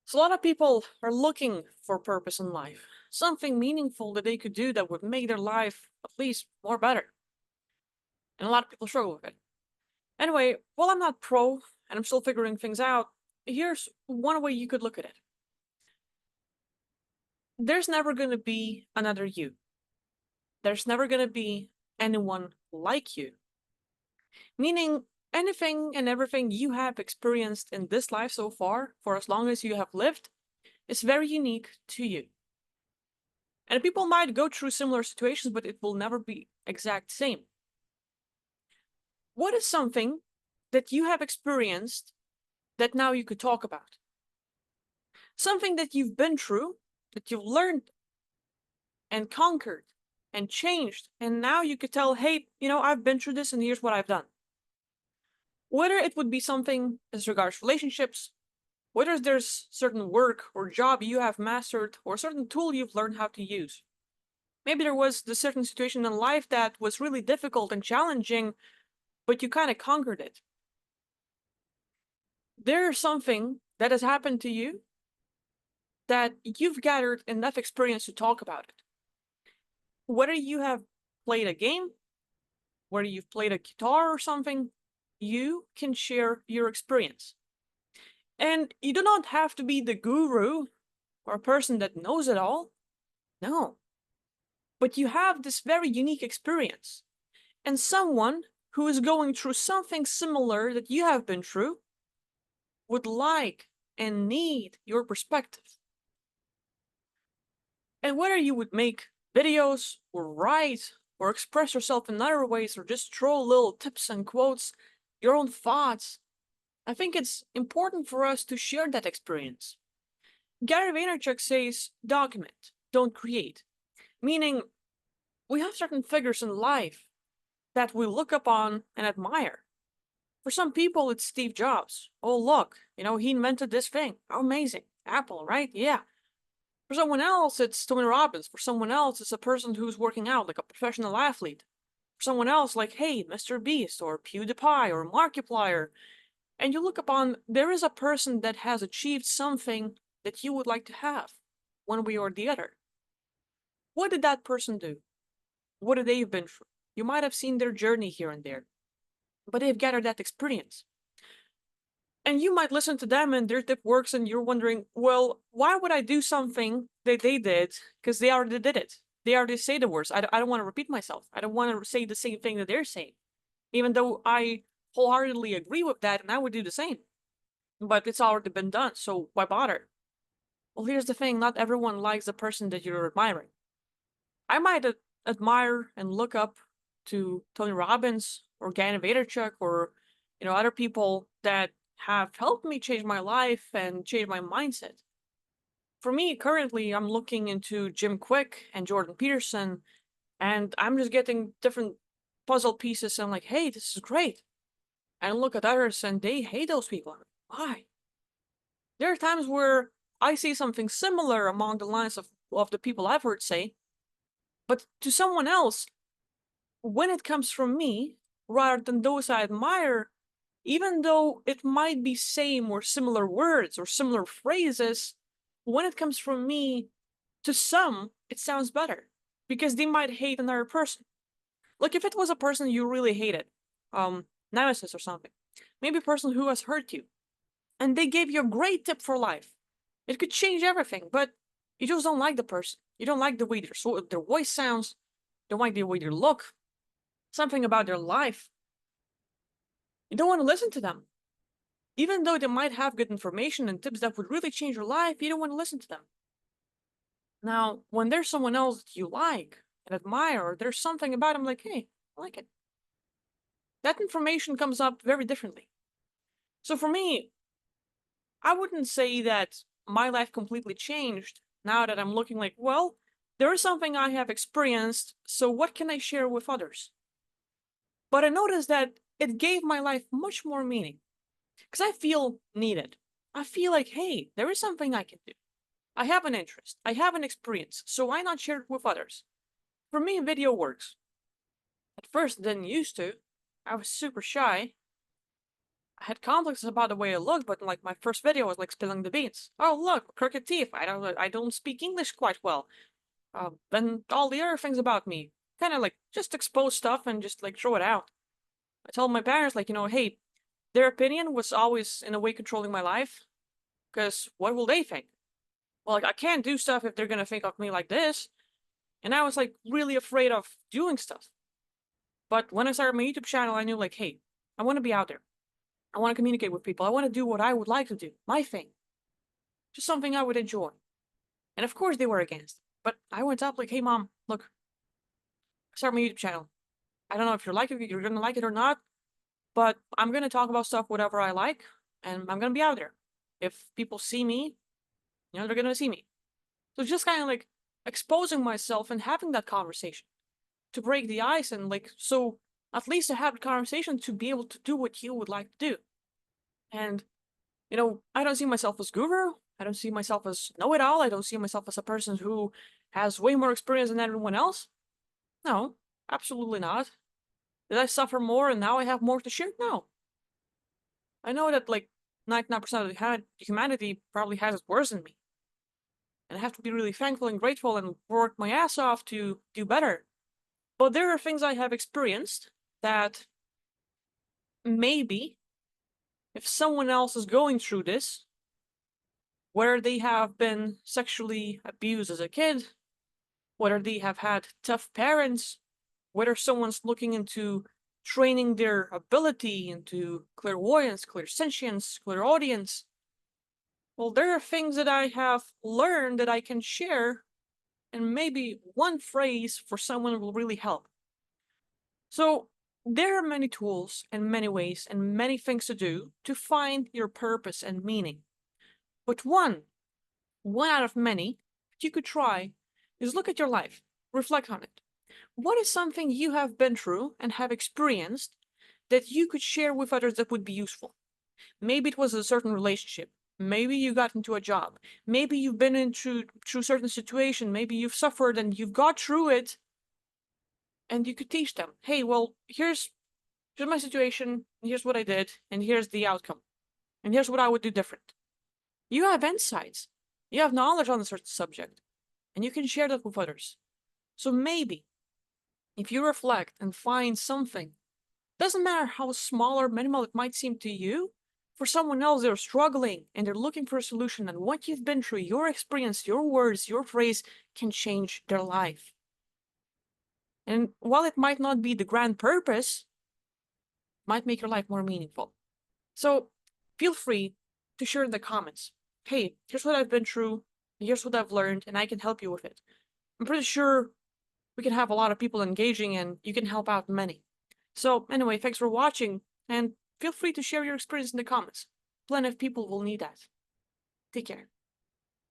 So a lot of people are looking for purpose in life, something meaningful that they could do that would make their life at least more better. And a lot of people struggle with it. Anyway, while I'm not pro and I'm still figuring things out, here's one way you could look at it. There's never going to be another you. There's never going to be anyone like you. Meaning, anything and everything you have experienced in this life so far, for as long as you have lived, is very unique to you. And people might go through similar situations, but it will never be exact same. What is something that you have experienced that now you could talk about? Something that you've been through, that you've learned and conquered and changed, and now you could tell, hey, I've been through this and here's what I've done. Whether it would be something as regards relationships, whether there's certain work or job you have mastered, or a certain tool you've learned how to use. Maybe there was the certain situation in life that was really difficult and challenging, but you kind of conquered it. There's something that has happened to you that you've gathered enough experience to talk about it. Whether you have played a game, whether you've played a guitar or something, you can share your experience. And you do not have to be the guru or a person that knows it all. No. But you have this very unique experience. And someone who is going through something similar that you have been through would like and need your perspective. And whether you would make videos or write or express yourself in other ways or just throw little tips and quotes, your own thoughts, I think it's important for us to share that experience. Gary Vaynerchuk says, document, don't create. Meaning, we have certain figures in life that we look upon and admire. For some people, it's Steve Jobs. Oh, look, he invented this thing. How amazing. Apple, right? Yeah. For someone else, it's Tony Robbins. For someone else, it's a person who's working out, like a professional athlete. For someone else, like, hey, Mr. Beast or PewDiePie or Markiplier. And you look upon, there is a person that has achieved something that you would like to have, one way or the other. What did that person do? What did they have been through? You might have seen their journey here and there, but they've gathered that experience. And you might listen to them and their tip works, and you're wondering, well, why would I do something that they did? Because they already did it. They already say the words. I don't want to repeat myself. I don't want to say the same thing that they're saying, even though I wholeheartedly agree with that and I would do the same. But it's already been done, so why bother? Well, here's the thing, not everyone likes the person that you're admiring. I might admire and look up to Tony Robbins or Gary Vaynerchuk or other people that have helped me change my life and change my mindset. For me, currently, I'm looking into Jim Quick and Jordan Peterson, and I'm just getting different puzzle pieces. And I'm like, hey, this is great. And look at others, and they hate those people. Why? There are times where I see something similar among the lines of the people I've heard say, but to someone else, when it comes from me, rather than those I admire, even though it might be same or similar words or similar phrases, when it comes from me, to some, it sounds better because they might hate another person. Like if it was a person you really hated, nemesis or something, maybe a person who has hurt you, and they gave you a great tip for life. It could change everything, but you just don't like the person. You don't like the way their voice sounds, don't like the way they look, something about their life. You don't want to listen to them. Even though they might have good information and tips that would really change your life, you don't want to listen to them. Now, when there's someone else that you like and admire, or there's something about them like, hey, I like it, that information comes up very differently. So for me, I wouldn't say that my life completely changed now that I'm looking like, well, there is something I have experienced, so what can I share with others? But I noticed that it gave my life much more meaning because I feel needed. I feel like, hey, there is something I can do. I have an interest. I have an experience. So why not share it with others? For me, video works. At first, didn't used to. I was super shy. I had complexes about the way I looked, but like my first video was like spilling the beans. Oh look, crooked teeth. I don't speak English quite well. Then all the other things about me. Kind of like just expose stuff and just like throw it out. I told my parents like, hey, their opinion was always in a way controlling my life. Because what will they think? Well, like I can't do stuff if they're gonna think of me like this. And I was like really afraid of doing stuff. But when I started my YouTube channel, I knew like, hey, I want to be out there. I want to communicate with people. I want to do what I would like to do, my thing, just something I would enjoy. And of course, they were against. But I went up like, hey, mom, look, I started my YouTube channel. I don't know if you're gonna like it or not, but I'm gonna talk about stuff whatever I like, and I'm gonna be out there. If people see me, they're gonna see me. So just kind of like exposing myself and having that conversation to break the ice and like so at least to have the conversation to be able to do what you would like to do. And I don't see myself as guru. I don't see myself as know-it-all. I don't see myself as a person who has way more experience than everyone else. No, absolutely not. Did I suffer more and now I have more to share? No. I know that like 99% of the humanity probably has it worse than me. And I have to be really thankful and grateful and work my ass off to do better. But there are things I have experienced that maybe if someone else is going through this, whether they have been sexually abused as a kid, whether they have had tough parents, whether someone's looking into training their ability into clairvoyance, clairsentience, clairaudience. Well, there are things that I have learned that I can share, and maybe one phrase for someone will really help. So, there are many tools and many ways and many things to do to find your purpose and meaning. But one out of many that you could try is look at your life, reflect on it. What is something you have been through and have experienced that you could share with others that would be useful? Maybe it was a certain relationship. Maybe you got into a job. Maybe you've been into through certain situation. Maybe you've suffered and you've got through it, and you could teach them. Hey, well, here's my situation. And here's what I did, and here's the outcome, and here's what I would do different. You have insights. You have knowledge on a certain subject, and you can share that with others. So maybe if you reflect and find something, doesn't matter how small or minimal it might seem to you, for someone else they're struggling and they're looking for a solution, and what you've been through, your experience, your words, your phrase can change their life. And while it might not be the grand purpose, it might make your life more meaningful. So feel free to share in the comments. Hey, here's what I've been through, here's what I've learned, and I can help you with it. I'm pretty sure we can have a lot of people engaging and you can help out many. So anyway, thanks for watching, and feel free to share your experience in the comments. Plenty of people will need that. Take care.